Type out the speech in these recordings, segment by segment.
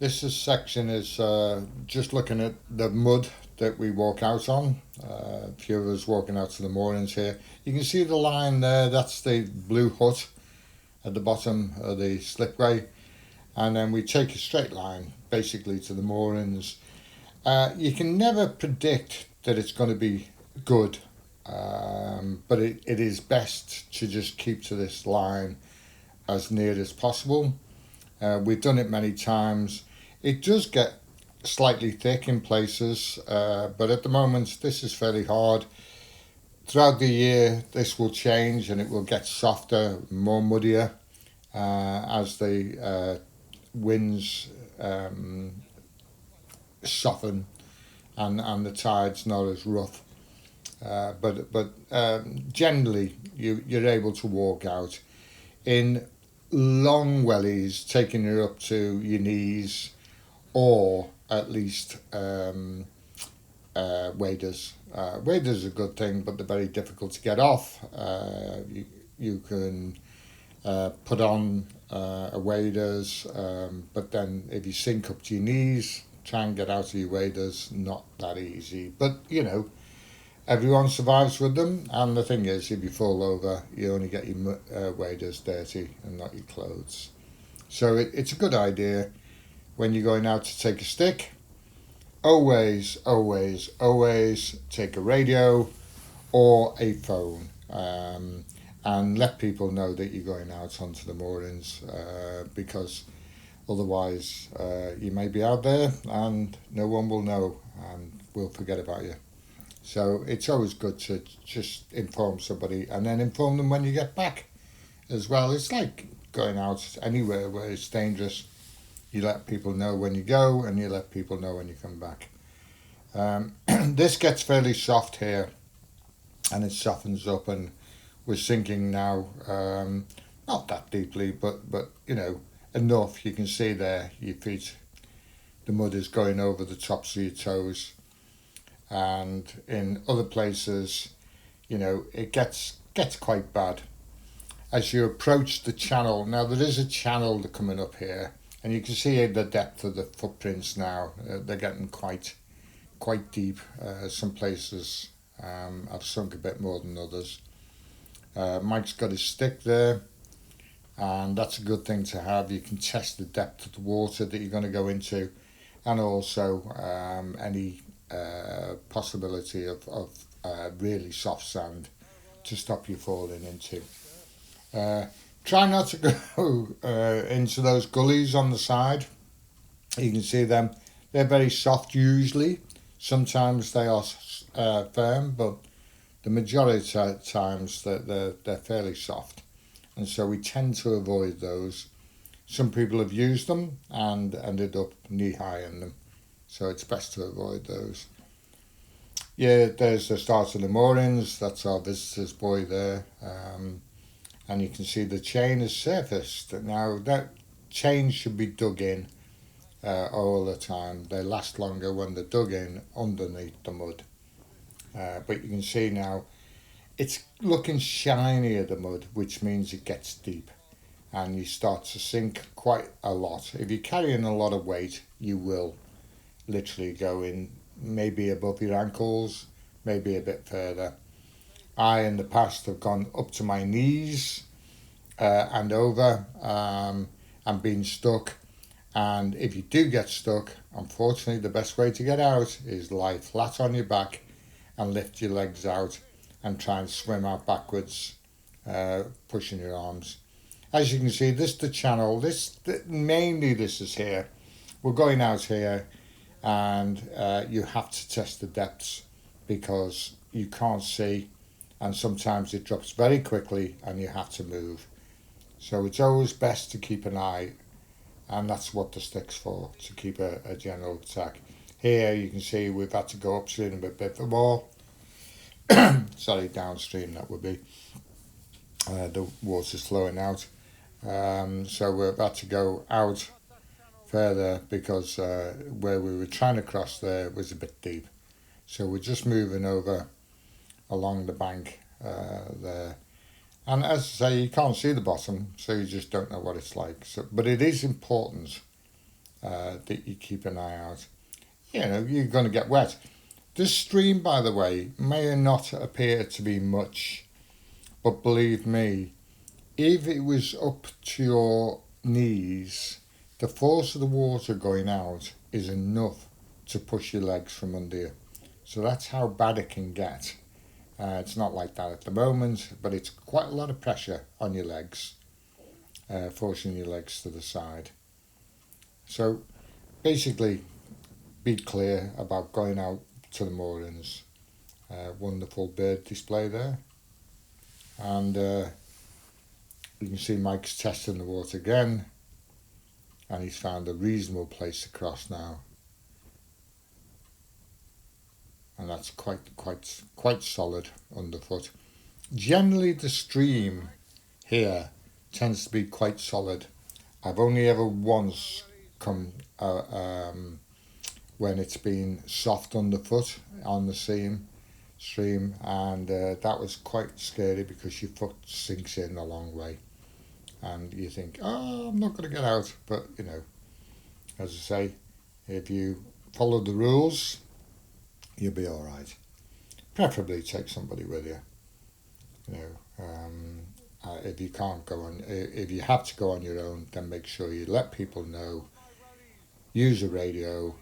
Section is just looking at the mud that we walk out on. A few of us walking out to the moorings here. You can see the line there, that's the blue hut at the bottom of the slipway. And then we take a straight line basically to the moorings. You can never predict that it's going to be good, but it is best to just keep to this line as near as possible. We've done it many times. It does get slightly thick in places, but at the moment this is fairly hard. Throughout the year, this will change and it will get softer, more muddier as the winds soften and the tide's not as rough. But generally, you're able to walk out in long wellies, taking you up to your knees, or at least waders. Waders are a good thing, but they're very difficult to get off. You can put on a waders, but then if you sink up to your knees, try and get out of your waders, not that easy. But everyone survives with them, and the thing is, if you fall over, you only get your waders dirty and not your clothes. So it's a good idea when you're going out to take a stick. Always, always, always take a radio or a phone, and let people know that you're going out onto the moorings, because otherwise you may be out there and no one will know and will forget about you. So it's always good to just inform somebody and then inform them when you get back as well. It's like going out anywhere where it's dangerous. You let people know when you go and you let people know when you come back. This gets fairly soft here and it softens up, and we're sinking now, not that deeply, but enough. You can see there your feet, the mud is going over the tops of your toes, and in other places, it gets quite bad as you approach the channel. Now there is a channel coming up here, and you can see the depth of the footprints now. They're getting quite deep. Some places have sunk a bit more than others. Mike's got his stick there, and that's a good thing to have. You can test the depth of the water that you're going to go into, and also any possibility of really soft sand to stop you falling into. Try not to go into those gullies on the side. You can see them. They're very soft usually. Sometimes they are firm, but the majority of times they're fairly soft. And so we tend to avoid those. Some people have used them and ended up knee-high in them. So it's best to avoid those. Yeah, there's the start of the moorings. That's our visitor's buoy there. And you can see the chain is surfaced. Now that chain should be dug in all the time. They last longer when they're dug in underneath the mud. But you can see now it's looking shinier, the mud, which means it gets deep and you start to sink quite a lot. If you're carrying a lot of weight, you will literally go in maybe above your ankles, maybe a bit further. I, in the past, have gone up to my knees and over and been stuck. And if you do get stuck, unfortunately, the best way to get out is lie flat on your back and lift your legs out and try and swim out backwards, pushing your arms. As you can see, this is the channel. Mainly this is here. We're going out here, and you have to test the depths because you can't see, and sometimes it drops very quickly and you have to move. So it's always best to keep an eye, and that's what the stick's for, to keep a general track. Here you can see we've had to go upstream a bit more. Sorry, downstream that would be. The water's flowing out. So we're about to go out further because where we were trying to cross there was a bit deep. So we're just moving over along the bank there. And as I say, you can't see the bottom, so you just don't know what it's like. So, but it is important that you keep an eye out. You know, you're going to get wet. This stream, by the way, may not appear to be much, but believe me, if it was up to your knees, the force of the water going out is enough to push your legs from under you. So that's how bad it can get. It's not like that at the moment, but it's quite a lot of pressure on your legs, forcing your legs to the side. So basically, be clear about going out to the moorings. Wonderful bird display there. And you can see Mike's testing the water again, and he's found a reasonable place to cross now. And that's quite solid underfoot. Generally, the stream here tends to be quite solid. I've only ever once come when it's been soft underfoot on the stream, and that was quite scary because your foot sinks in a long way, and you think, oh, I'm not going to get out. But you know, as I say, if you follow the rules, you'll be all right. Preferably take somebody with you. You know, if you can't go on, if you have to go on your own, then make sure you let people know. Use a radio,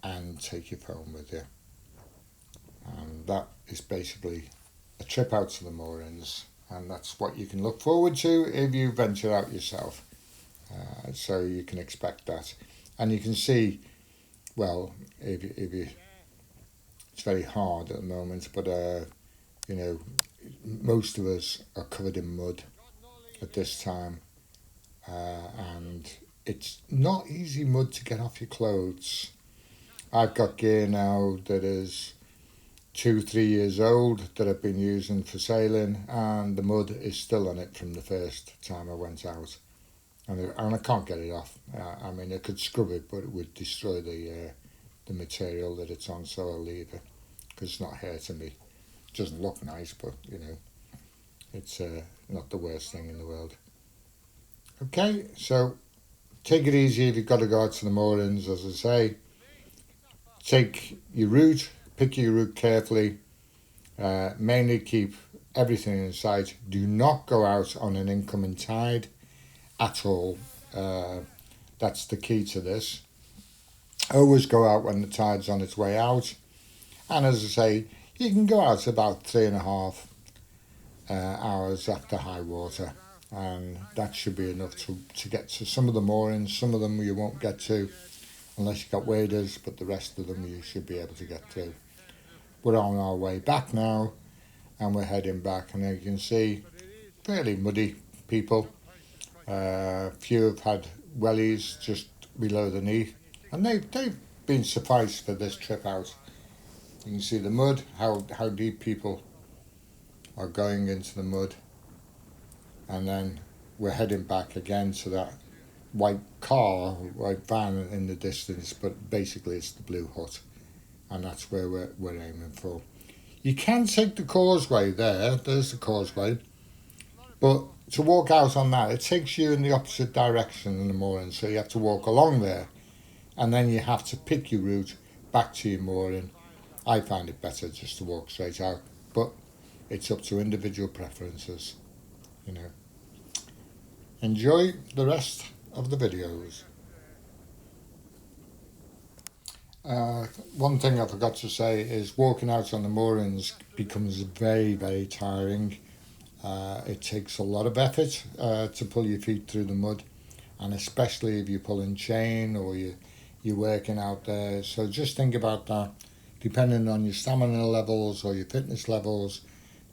and take your phone with you. And that is basically a trip out to the moorings, and that's what you can look forward to if you venture out yourself. So you can expect that, and you can see. Well, if you it's very hard at the moment, but you know, most of us are covered in mud at this time, and it's not easy mud to get off your clothes. I've got gear now that is 2-3 years old that I've been using for sailing, and the mud is still on it from the first time I went out, and I can't get it off. I mean, I could scrub it, but it would destroy the material that it's on, so I'll leave it because it's not hurting me. It doesn't look nice, but you know, it's not the worst thing in the world. Okay, so take it easy if you've got to go out to the moorings. As I say, take your route, pick your route carefully, mainly keep everything in sight. Do not go out on an incoming tide at all. That's the key to this. Always go out when the tide's on its way out. And as I say, you can go out about 3.5 hours after high water, and that should be enough to get to some of the moorings. Some of them you won't get to unless you've got waders, but the rest of them you should be able to get to. We're on our way back now, and we're heading back, and as you can see, fairly muddy people. Few have had wellies just below the knee, and they've been sufficed for this trip out. You can see the mud, how deep people are going into the mud, and then we're heading back again to that white van in the distance, but basically it's the blue hut, and that's where we're aiming for. You can take the causeway there's the causeway, but to walk out on that, it takes you in the opposite direction in the morning, so you have to walk along there, and then you have to pick your route back to your mooring. I find it better just to walk straight out, but it's up to individual preferences, you know. Enjoy the rest of the videos. One thing I forgot to say is walking out on the moorings becomes very, very tiring. It takes a lot of effort to pull your feet through the mud, and especially if you're pulling chain or you're working out there. So just think about that. Depending on your stamina levels or your fitness levels,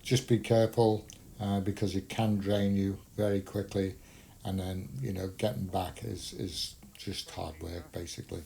just be careful because it can drain you very quickly, and then you know getting back is just hard work basically.